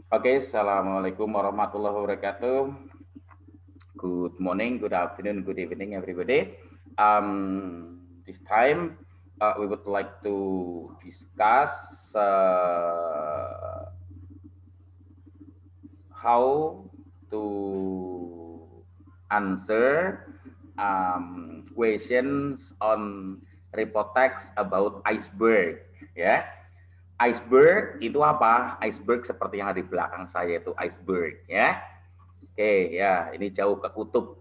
Oke, Assalamualaikum warahmatullahi wabarakatuh. Good morning, good afternoon, good evening, everybody. This time, we would like to discuss how to answer questions on report text about iceberg. Ya, iceberg itu apa? Iceberg seperti yang ada di belakang saya itu iceberg. Ya. Oke, ya, ini jauh ke kutub.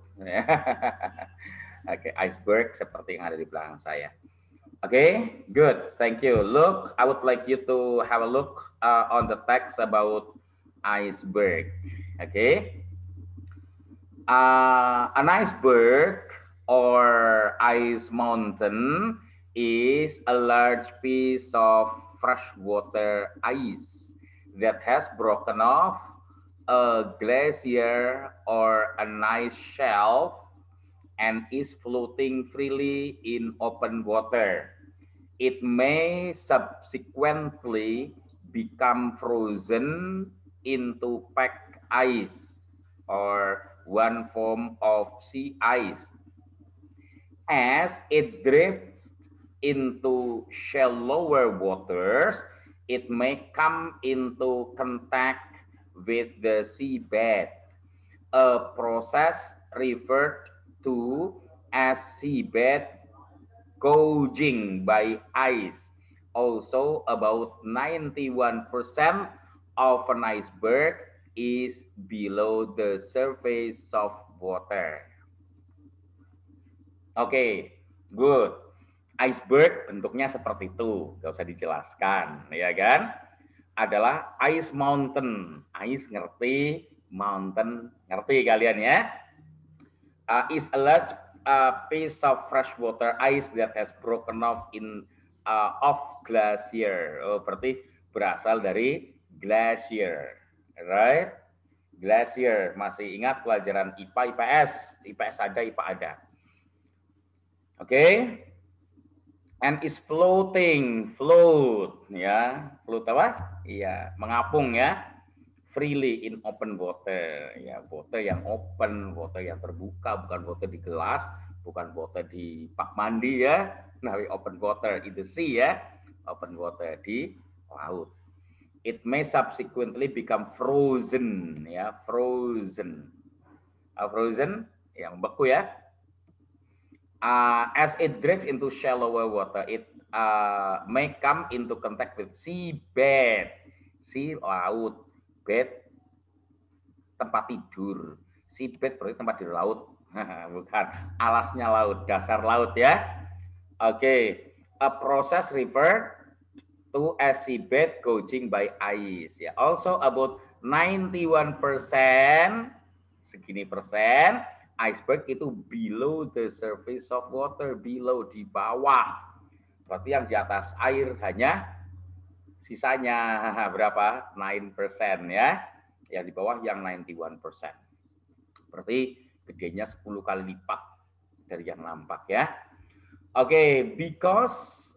Oke, iceberg seperti yang ada di belakang saya. Oke, good. Thank you. Look, I would like you to have a look on the text about iceberg. Okay. An iceberg or ice mountain is a large piece of freshwater ice that has broken off a glacier or an ice shelf and is floating freely in open water. It may subsequently become frozen into packed ice or one form of sea ice. As it drifts into shallower waters, it may come into contact with the seabed, a process referred to as seabed gouging by ice. Also, about 91% of an iceberg is below the surface of water. Oke, good. Iceberg bentuknya seperti itu, gak usah dijelaskan, ya kan? Adalah ice mountain. Ice ngerti, mountain ngerti kalian ya? Is a large piece of freshwater ice that has broken off in off glacier. Oh, berarti berasal dari glacier, right? Glacier. Masih ingat pelajaran IPA, IPS? IPS ada, IPA ada. Oke. Okay? And is floating, float, ya. Float apa? Iya, mengapung ya. Freely in open water, ya, water yang open, water yang terbuka, bukan water di gelas, bukan water di pak mandi ya, nah open water in the sea ya, open water di laut. It may subsequently become frozen, ya, frozen, frozen yang beku ya. As it drifts into shallower water, it may come into contact with seabed, sea laut, bed tempat tidur. Seabed berarti tempat tidur laut. Bukan, alasnya laut, dasar laut ya. Oke, okay. A process referred to as seabed gouging by ice. Ya, also about 91%, segini persen, iceberg itu below the surface of water, below, di bawah. Berarti yang di atas air hanya sisanya berapa? 9% ya. Yang di bawah yang 91%. Berarti gedenya 10 kali lipat dari yang nampak ya. Oke, because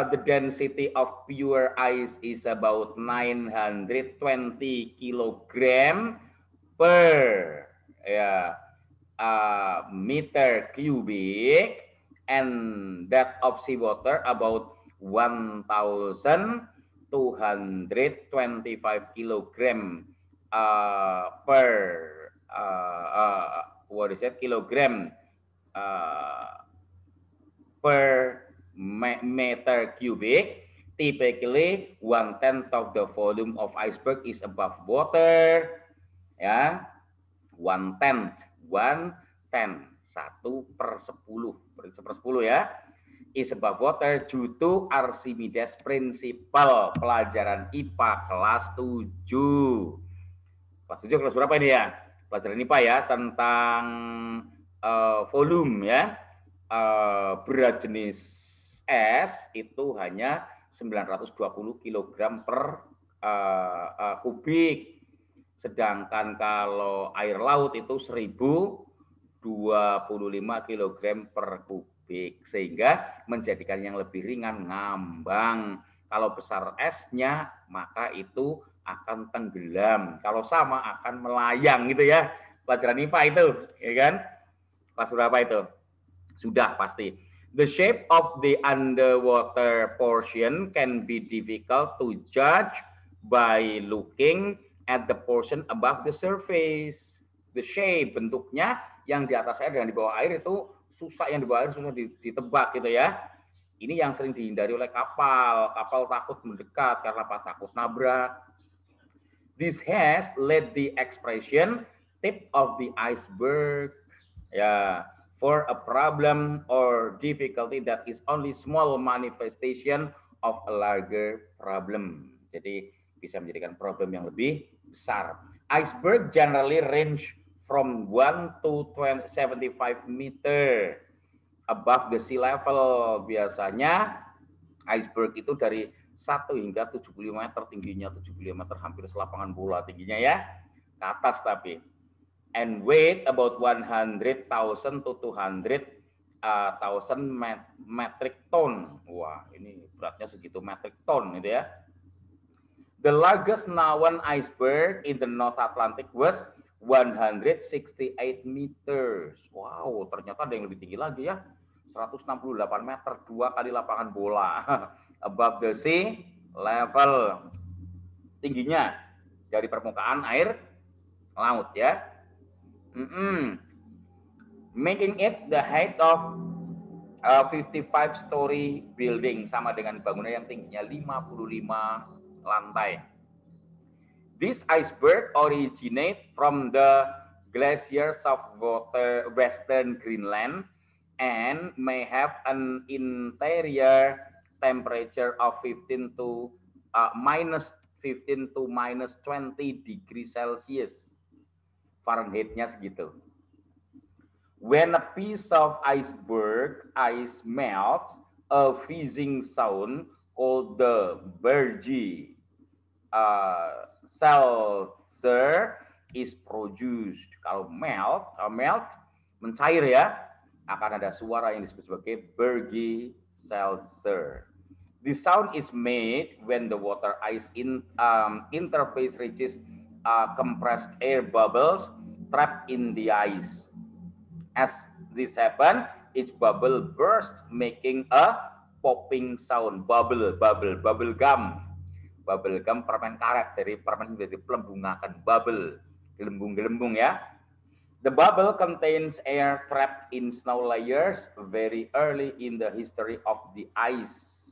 the density of pure ice is about 920 kilogram per meter cubic, and that of seawater about 1,225 kilogram per what is it, kilogram per meter cubic. Typically, 1/10 of the volume of iceberg is above water. Ya, 1/10, 1/10 1/10 ya, is above water due to Archimedes principle, pelajaran IPA kelas 7. Kelas 7 kelas berapa ini ya? Pelajaran IPA ya, tentang volume ya. Berat jenis es itu hanya 920 kg per kubik. Sedangkan kalau air laut itu 1025 kg per kubik. Sehingga menjadikan yang lebih ringan ngambang. Kalau besar esnya, maka itu akan tenggelam. Kalau sama akan melayang gitu ya. Pelajaran IPA itu, ya kan? Kelas berapa itu? Sudah pasti. The shape of the underwater portion can be difficult to judge by looking at the portion above the surface. The shape, bentuknya yang di atas air dan di bawah air itu susah, yang di bawah air susah ditebak gitu ya. Ini yang sering dihindari oleh kapal. Kapal takut mendekat karena takut nabrak. This has led the expression tip of the iceberg, ya, for a problem or difficulty that is only small manifestation of a larger problem. Jadi bisa menjadikan problem yang lebih besar. Iceberg generally range from 1 to 75 meter above the sea level. Biasanya iceberg itu dari 1 hingga 75 meter tingginya, 75 meter hampir selapangan bola tingginya ya, ke atas tapi. And weight about 100,000 to 200,000 metric ton. Wah, ini beratnya segitu metric ton gitu ya. The largest known iceberg in the North Atlantic was 168 meters. Wow, ternyata ada yang lebih tinggi lagi ya. 168 meter, 2 kali lapangan bola. Above the sea level. Tingginya dari permukaan air laut ya. Making it the height of 55-story building, sama dengan bangunan yang tingginya 55 lantai. This iceberg originate from the glaciers of western Greenland and may have an interior temperature of minus 15 to minus 20 degrees Celsius. Fahrenheitnya segitu. When a piece of iceberg ice melts, a fizzing sound called the Bergy seltzer is produced. Kalau melt mencair ya, akan ada suara yang disebut sebagai Bergy seltzer. The sound is made when the water ice interface reaches compressed air bubbles trapped in the ice. As this happens, each bubble bursts, making a popping sound. Bubble gum. Bubble gum permen karet, dari permen menjadi pelembungakan, bubble, gelembung-gelembung ya. The bubble contains air trapped in snow layers very early in the history of the ice.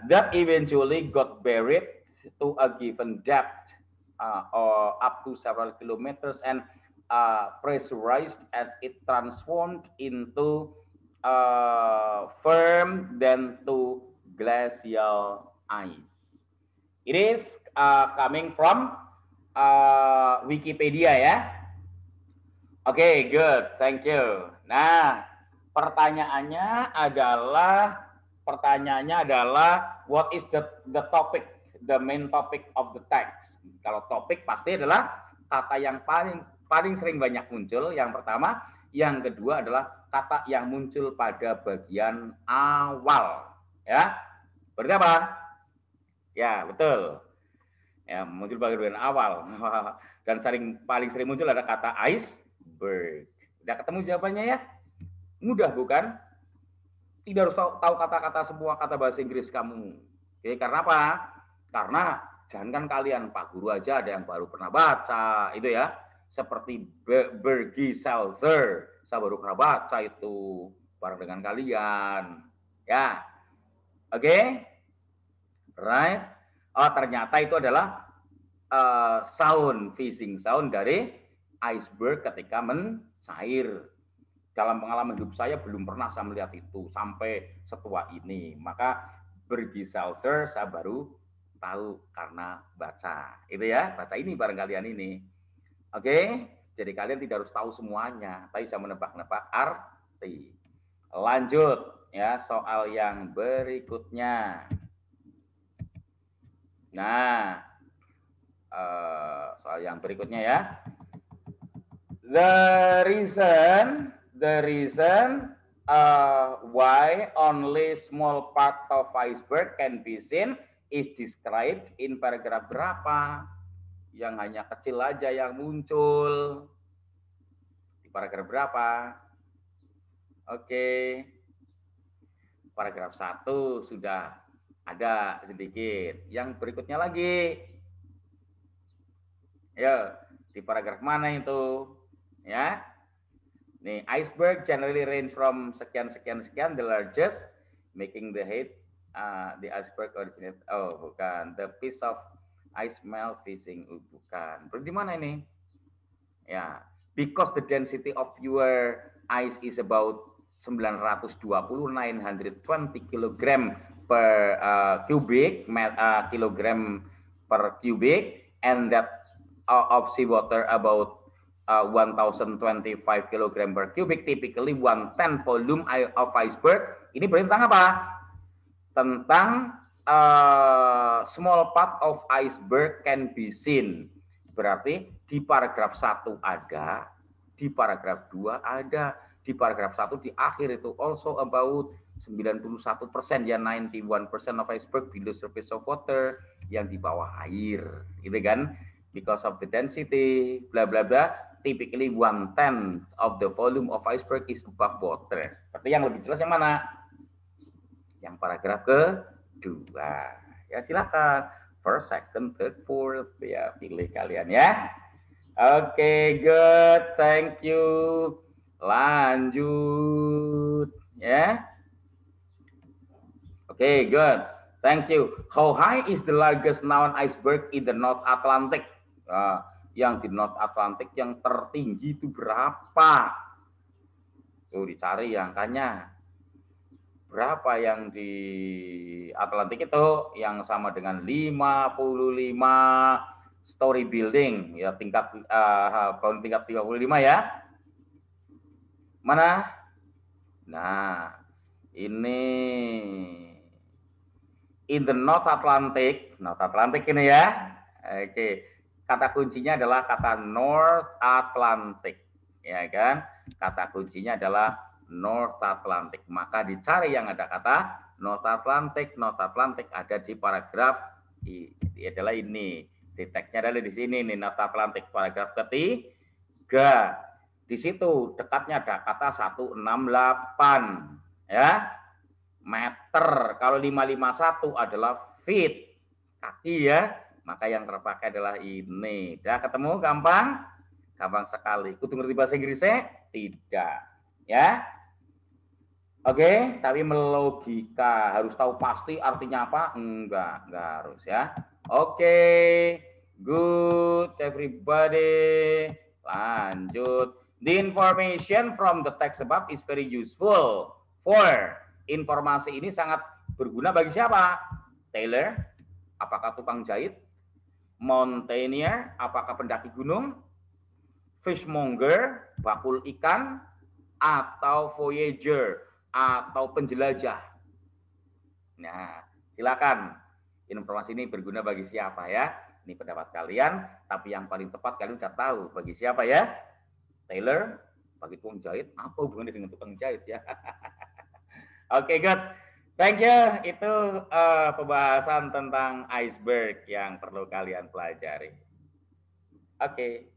That eventually got buried to a given depth or up to several kilometers and pressurized as it transformed into firm then to glacial ice. It is coming from Wikipedia ya. Oke, good, thank you. Nah, pertanyaannya adalah what is the topic, the main topic of the text. Kalau topik pasti adalah kata yang paling sering banyak muncul, yang pertama. Yang kedua adalah kata yang muncul pada bagian awal. Ya, berarti apa? Ya, betul. Ya, muncul pada bagian awal. Dan paling sering muncul ada kata iceberg. Udah ketemu jawabannya ya? Mudah bukan? Tidak harus tahu kata-kata, semua kata bahasa Inggris kamu. Oke, karena apa? Karena jangankan kalian, Pak Guru aja ada yang baru pernah baca, itu ya. Seperti Bergy seltzer, saya baru pernah baca itu bareng dengan kalian. Ya, oke, right? Oh, ternyata itu adalah sound, fizzing sound dari iceberg ketika mencair. Dalam pengalaman hidup saya belum pernah saya melihat itu sampai setua ini. Maka Bergy seltzer saya baru tahu karena baca. Itu ya, baca ini bareng kalian ini. Oke, jadi kalian tidak harus tahu semuanya, tapi bisa menebak-nebak arti. Lanjut ya, soal yang berikutnya. Nah, soal yang berikutnya ya. The reason why only small part of iceberg can be seen is described in paragraph berapa? Yang hanya kecil aja yang muncul. Di paragraf berapa? Oke. Paragraf 1 sudah ada sedikit. Yang berikutnya lagi. Ya, di paragraf mana itu? Ya. Nih, iceberg generally range from sekian the largest, making the head the iceberg originate. Oh, bukan. The piece of ice melt fishing. Bukan. Berarti di mana ini? Ya, because the density of your ice is about 920 kilogram per kilogram per cubic, and that of seawater about 1025 kilogram per cubic, typically 1/10 volume of iceberg. Ini berarti tentang apa? Tentang small part of iceberg can be seen. Berarti di paragraf 1 ada, di paragraf 2 ada, di paragraf 1 di akhir itu also about 91% ya 91% of iceberg below surface of water, yang di bawah air. Gitu kan? Because of the density bla bla bla, typically 1/10 of the volume of iceberg is above water. Berarti yang lebih jelas yang mana? Yang paragraf kedua. Ya silakan. First, second, third, fourth, ya pilih kalian ya. Oke, good, thank you. Lanjut ya. Oke, good, thank you. How high is the largest known iceberg in the North Atlantic? Yang di North Atlantic yang tertinggi itu berapa? Tuh dicari angkanya. Berapa yang di Atlantik itu? Yang sama dengan 55 story building, ya tingkat bangun tingkat 55 ya. Mana? Nah, ini in the North Atlantic ini ya. Oke, kata kuncinya adalah kata North Atlantic, ya kan? Kata kuncinya adalah North Atlantic. Maka dicari yang ada kata North Atlantic. North Atlantic ada di paragraf adalah ini. Di teksnya adalah di sini nih, North Atlantic paragraf ketiga. Di situ dekatnya ada kata 168 ya. Meter. Kalau 551 adalah feet, kaki ya. Maka yang terpakai adalah ini. Udah ketemu gampang? Gampang sekali. Kudu ngerti bahasa Inggrisnya? Tidak. Ya. Oke, tapi melogika, harus tahu pasti artinya apa? Enggak harus ya. Oke, good everybody. Lanjut. The information from the text above is very useful for. Informasi ini sangat berguna bagi siapa? Tailor, apakah tukang jahit? Mountaineer, apakah pendaki gunung? Fishmonger, bakul ikan? Atau voyager, atau penjelajah? Nah, silakan. Informasi ini berguna bagi siapa ya? Ini pendapat kalian, tapi yang paling tepat kalian sudah tahu bagi siapa ya? Tailor, bagi tukang jahit, apa hubungannya dengan tukang jahit ya? Oke, good. Thank you. Itu pembahasan tentang iceberg yang perlu kalian pelajari. Oke.